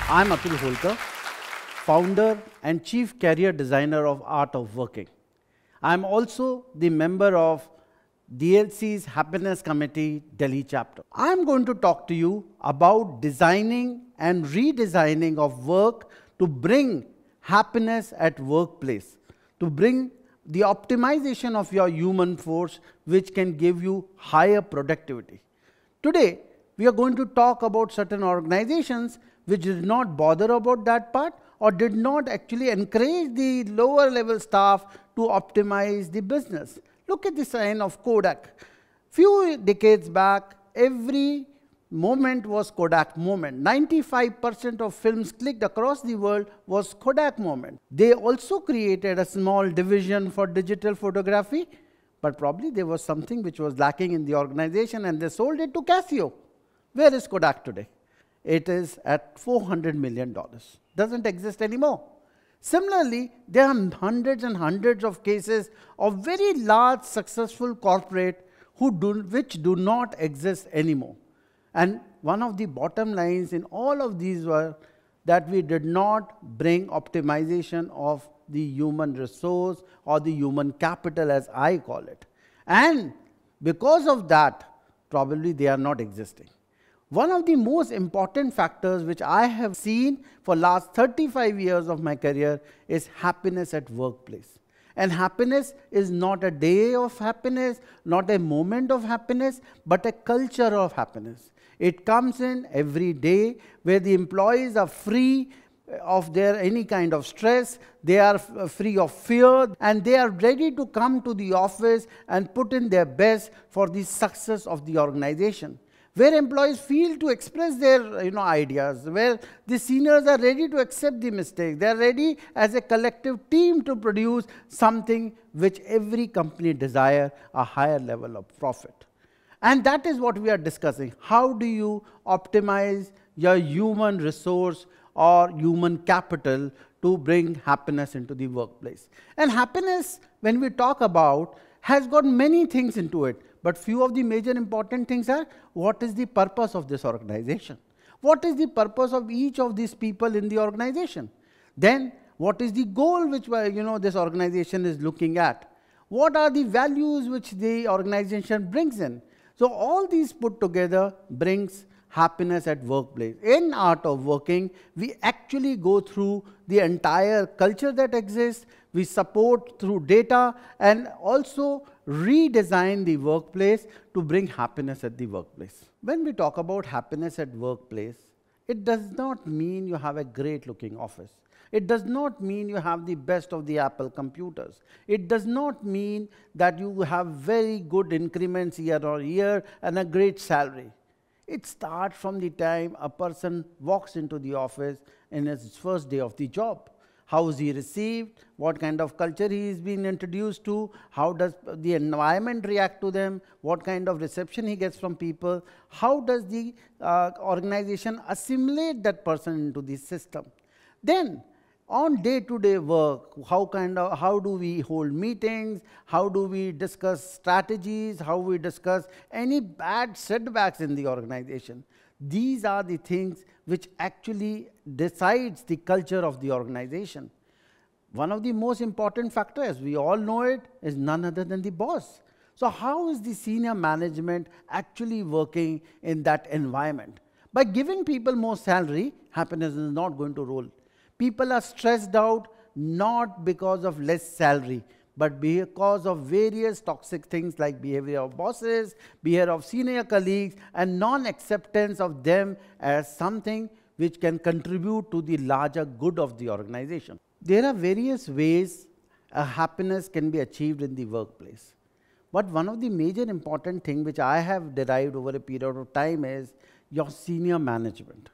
I'm Atul Holkar, founder and chief career designer of Art of Working. I'm also the member of DLC's Happiness Committee Delhi chapter. I'm going to talk to you about designing and redesigning of work to bring happiness at workplace, to bring the optimization of your human force, which can give you higher productivity. Today, we are going to talk about certain organizations which did not bother about that part or did not actually encourage the lower level staff to optimize the business. Look at the sign of Kodak. Few decades back, every moment was Kodak moment. 95% of films clicked across the world was Kodak moment. They also created a small division for digital photography, but probably there was something which was lacking in the organization and they sold it to Casio. Where is Kodak today? It is at $400 million. Doesn't exist anymore. Similarly, there are hundreds and hundreds of cases of very large successful corporate which do not exist anymore. And one of the bottom lines in all of these were that we did not bring optimization of the human resource or the human capital, as I call it. And because of that, probably they are not existing. One of the most important factors which I have seen for last 35 years of my career is happiness at workplace. And happiness is not a day of happiness, not a moment of happiness, but a culture of happiness. It comes in every day where the employees are free of their any kind of stress, they are free of fear, and they are ready to come to the office and put in their best for the success of the organization. Where employees feel to express their ideas, where the seniors are ready to accept the mistake, they are ready as a collective team to produce something which every company desires, a higher level of profit. And that is what we are discussing. How do you optimize your human resource or human capital to bring happiness into the workplace? And happiness, when we talk about, has got many things into it. But few of the major important things are, what is the purpose of this organization? What is the purpose of each of these people in the organization? Then, what is the goal which this organization is looking at? What are the values which the organization brings in? So all these put together brings happiness at workplace. In Art of Working, we actually go through the entire culture that exists. We support through data and also redesign the workplace to bring happiness at the workplace. When we talk about happiness at workplace, it does not mean you have a great looking office. It does not mean you have the best of the Apple computers. It does not mean that you have very good increments year on year and a great salary. It starts from the time a person walks into the office in his first day of the job. How is he received? What kind of culture he is being introduced to? How does the environment react to them? What kind of reception he gets from people? How does the organization assimilate that person into the system? Then, on day-to-day work, how do we hold meetings? How do we discuss strategies? How we discuss any bad setbacks in the organization? These are the things which actually decides the culture of the organization. One of the most important factors, we all know it, is none other than the boss. So how is the senior management actually working in that environment? By giving people more salary, happiness is not going to roll. People are stressed out not because of less salary, but because of various toxic things like behavior of bosses, behavior of senior colleagues, and non-acceptance of them as something which can contribute to the larger good of the organization. There are various ways happiness can be achieved in the workplace. But one of the major important things which I have derived over a period of time is your senior management.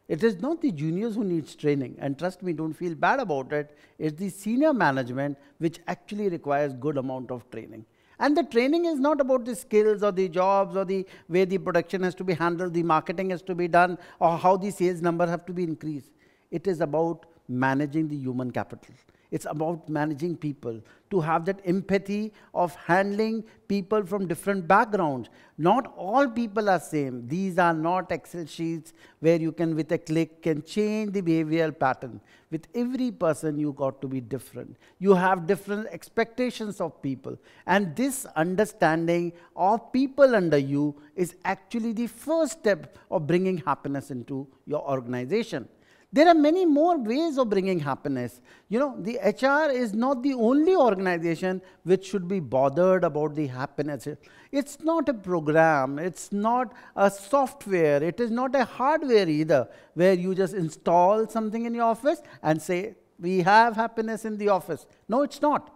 It is not the juniors who needs training, and trust me, don't feel bad about it. It's the senior management which actually requires good amount of training. And the training is not about the skills or the jobs or the way the production has to be handled, the marketing has to be done, or how the sales number have to be increased. It is about managing the human capital. It's about managing people, to have that empathy of handling people from different backgrounds. Not all people are same. These are not Excel sheets where you can, with a click, can change the behavioral pattern. With every person, you got to be different. You have different expectations of people. And this understanding of people under you is actually the first step of bringing happiness into your organization. There are many more ways of bringing happiness. You know, the HR is not the only organization which should be bothered about the happiness. It's not a program, it's not a software, it is not a hardware either, where you just install something in your office and say, we have happiness in the office. No, it's not.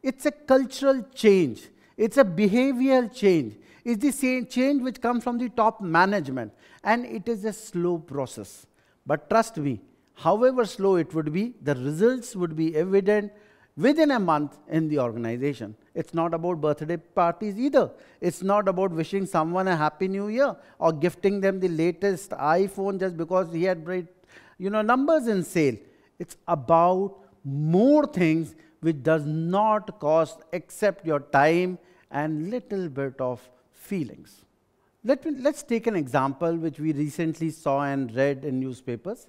It's a cultural change. It's a behavioral change. It's the same change which comes from the top management. And it is a slow process. But trust me, however slow it would be, the results would be evident within a month in the organization. It's not about birthday parties either. It's not about wishing someone a happy new year or gifting them the latest iPhone just because he had great, numbers in sale. It's about more things which does not cost except your time and little bit of feelings. Let's take an example which we recently saw and read in newspapers.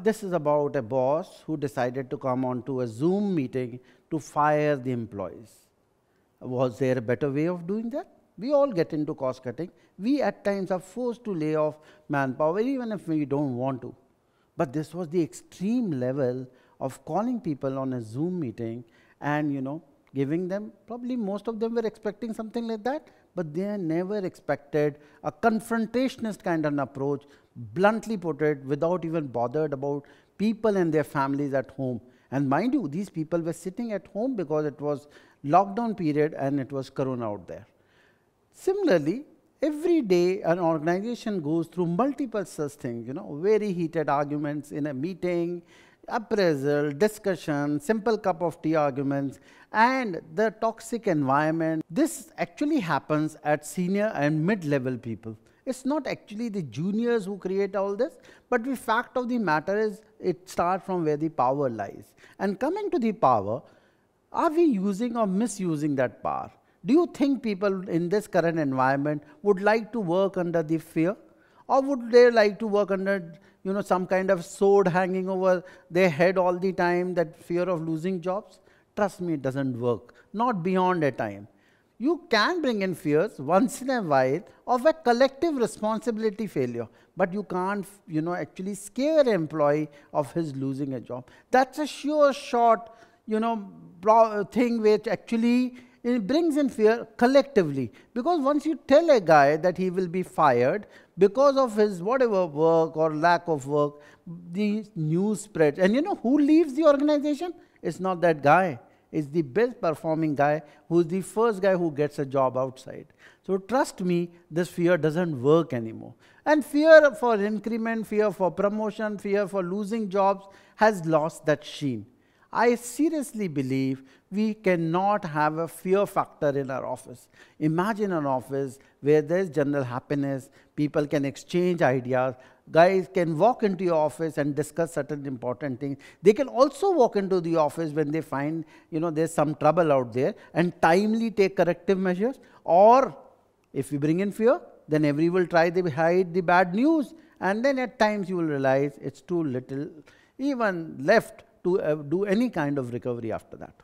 This is about a boss who decided to come onto a Zoom meeting to fire the employees. Was there a better way of doing that? We all get into cost cutting. We at times are forced to lay off manpower even if we don't want to. But this was the extreme level of calling people on a Zoom meeting and giving them, probably most of them were expecting something like that, but they never expected a confrontationist kind of an approach, bluntly put it, without even bothered about people and their families at home. And mind you, these people were sitting at home because it was lockdown period and it was Corona out there. Similarly, every day an organization goes through multiple such things, very heated arguments in a meeting, appraisal, discussion, simple cup of tea arguments, and the toxic environment. This actually happens at senior and mid-level people. It's not actually the juniors who create all this, but the fact of the matter is it starts from where the power lies. And coming to the power, are we using or misusing that power? Do you think people in this current environment would like to work under the fear? Or would they like to work under some kind of sword hanging over their head all the time, that fear of losing jobs? Trust me, it doesn't work. Not beyond a time. You can bring in fears once in a while of a collective responsibility failure, but you can't, actually scare an employee of his losing a job. That's a sure shot, thing which actually brings in fear collectively. Because once you tell a guy that he will be fired because of his whatever work or lack of work, the news spreads. And who leaves the organization? It's not that guy. It's the best performing guy who's the first guy who gets a job outside. So trust me, this fear doesn't work anymore. And fear for increment, fear for promotion, fear for losing jobs has lost that sheen. I seriously believe we cannot have a fear factor in our office. Imagine an office where there's general happiness, people can exchange ideas, guys can walk into your office and discuss certain important things. They can also walk into the office when they find, there's some trouble out there and timely take corrective measures. Or if we bring in fear, then everyone will try to hide the bad news. And then at times you will realize it's too little even left to do any kind of recovery after that.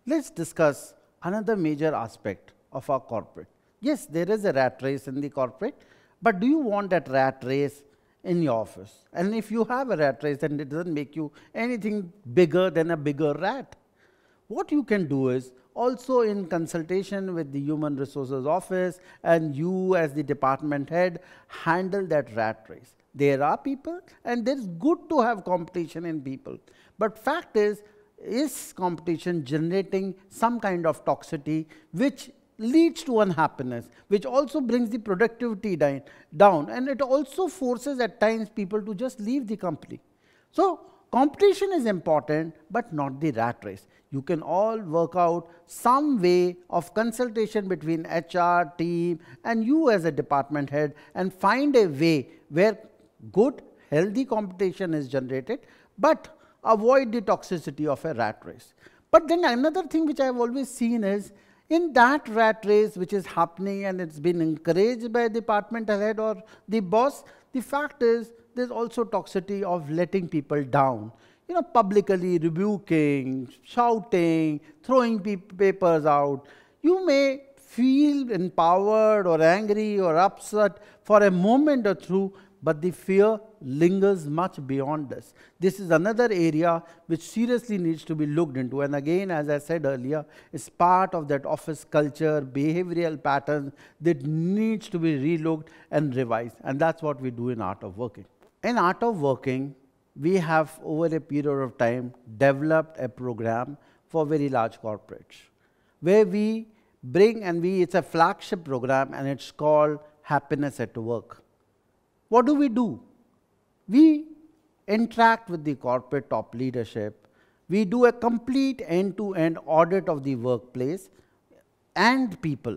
Let's discuss another major aspect of our corporate. Yes, there is a rat race in the corporate, but do you want that rat race in your office? And if you have a rat race, then it doesn't make you anything bigger than a bigger rat. What you can do is, also in consultation with the Human Resources Office and you as the department head, handle that rat race. There are people, and it's good to have competition in people. But fact is competition generating some kind of toxicity which leads to unhappiness, which also brings the productivity down, and it also forces at times people to just leave the company. So competition is important, but not the rat race. You can all work out some way of consultation between HR, team, and you as a department head, and find a way where good, healthy competition is generated, but avoid the toxicity of a rat race. But then another thing which I have always seen is, in that rat race which is happening and it's been encouraged by department head or the boss, the fact is there's also toxicity of letting people down. You know, publicly rebuking, shouting, throwing papers out. You may feel empowered or angry or upset for a moment or two, but the fear lingers much beyond this. This is another area which seriously needs to be looked into. And again, as I said earlier, it's part of that office culture, behavioral patterns that needs to be relooked and revised. And that's what we do in Art of Working. In Art of Working, we have over a period of time developed a program for very large corporates, where we bring it's a flagship program, and it's called Happiness at Work. What do? We interact with the corporate top leadership. We do a complete end-to-end audit of the workplace and people.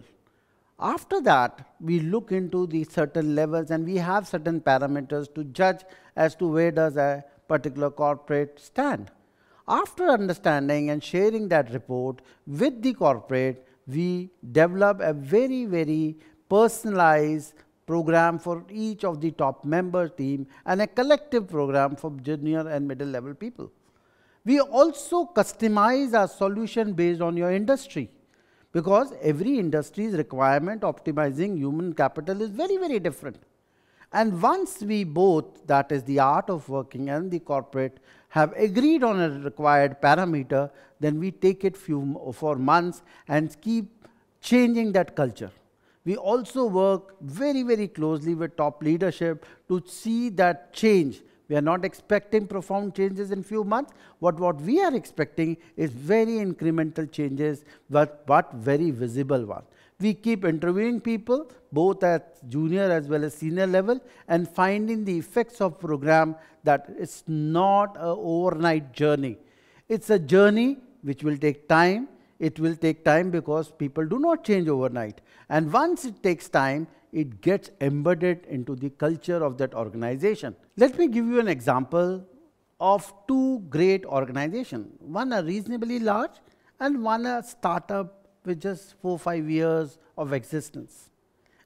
After that, we look into the certain levels, and we have certain parameters to judge as to where does a particular corporate stand. After understanding and sharing that report with the corporate, we develop a very, very personalized program for each of the top member team and a collective program for junior and middle level people. We also customize our solution based on your industry, because every industry's requirement optimizing human capital is very, very different. And once we both, that is the Art of Working and the corporate, have agreed on a required parameter, then we take it for months and keep changing that culture. We also work very, very closely with top leadership to see that change. We are not expecting profound changes in few months. What we are expecting is very incremental changes, but very visible ones. We keep interviewing people, both at junior as well as senior level, and finding the effects of program that it's not an overnight journey. It's a journey which will take time. It will take time because people do not change overnight. And once it takes time, it gets embedded into the culture of that organization. Let me give you an example of two great organizations. One a reasonably large and one a startup with just 4 or 5 years of existence.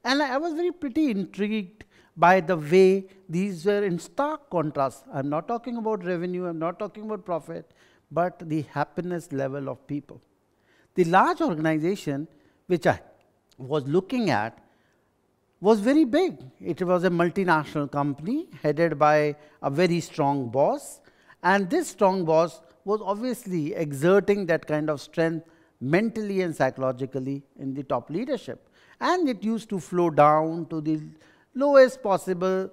And I was pretty intrigued by the way these were in stark contrast. I'm not talking about revenue, I'm not talking about profit, but the happiness level of people. The large organization which I was looking at was very big. It was a multinational company headed by a very strong boss, and this strong boss was obviously exerting that kind of strength mentally and psychologically in the top leadership, and it used to flow down to the lowest possible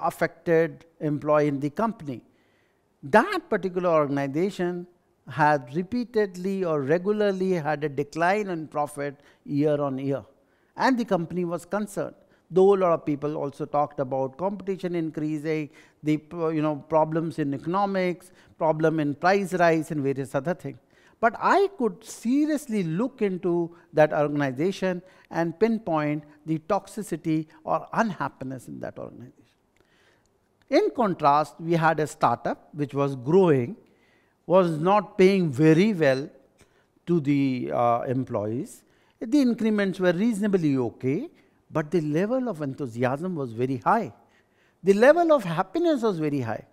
affected employee in the company. That particular organization had repeatedly or regularly had a decline in profit year on year, and the company was concerned. Though a lot of people also talked about competition increasing, the problems in economics, problem in price rise, and various other things. But I could seriously look into that organization and pinpoint the toxicity or unhappiness in that organization. In contrast, we had a startup which was growing, was not paying very well to the employees. The increments were reasonably okay, but the level of enthusiasm was very high. The level of happiness was very high.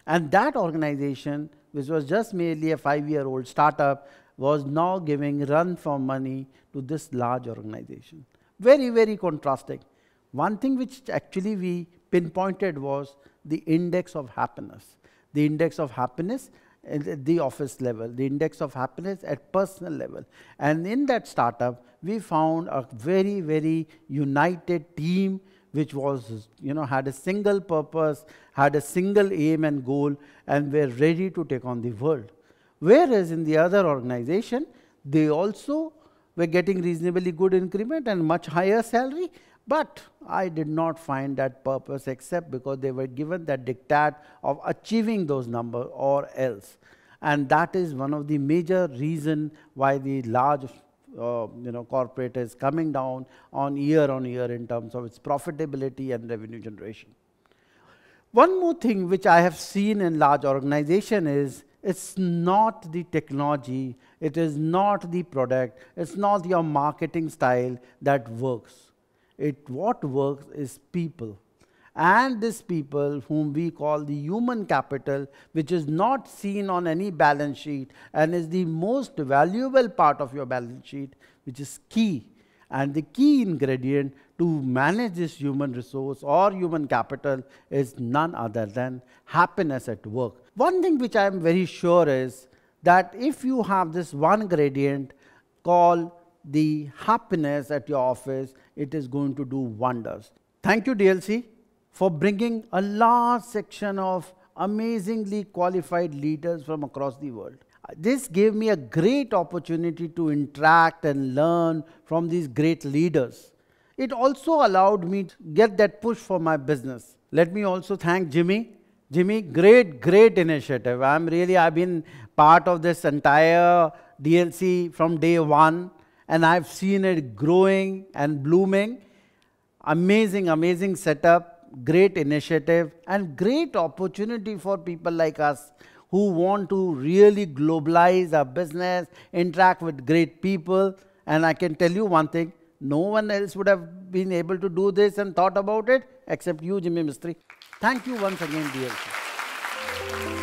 And that organization, which was just merely a 5-year-old startup, was now giving run for money to this large organization. Very, very contrasting. One thing which actually we pinpointed was the index of happiness. The index of happiness at the office level, the index of happiness at personal level. And in that startup, we found a very, very united team which was, had a single purpose, had a single aim and goal, and were ready to take on the world. Whereas in the other organization, they also were getting reasonably good increment and much higher salary, but I did not find that purpose except because they were given that diktat of achieving those numbers or else. And that is one of the major reasons why the large corporate is coming down on year in terms of its profitability and revenue generation. One more thing which I have seen in large organization is It's not the technology, it is not the product, it's not your marketing style that works. What works is people. And these people whom we call the human capital, which is not seen on any balance sheet and is the most valuable part of your balance sheet, which is key. And the key ingredient to manage this human resource or human capital is none other than happiness at work. One thing which I am very sure is that if you have this one gradient called the happiness at your office, it is going to do wonders. Thank you, DLC, for bringing a large section of amazingly qualified leaders from across the world. This gave me a great opportunity to interact and learn from these great leaders. It also allowed me to get that push for my business. Let me also thank Jimmy. Jimmy, great initiative. I've been part of this entire DLC from day one, and I've seen it growing and blooming. Amazing setup, great initiative, and great opportunity for people like us who want to really globalize our business, interact with great people. And I can tell you one thing, no one else would have been able to do this and thought about it except you, Jimmy Mistry. Thank you once again, DLC.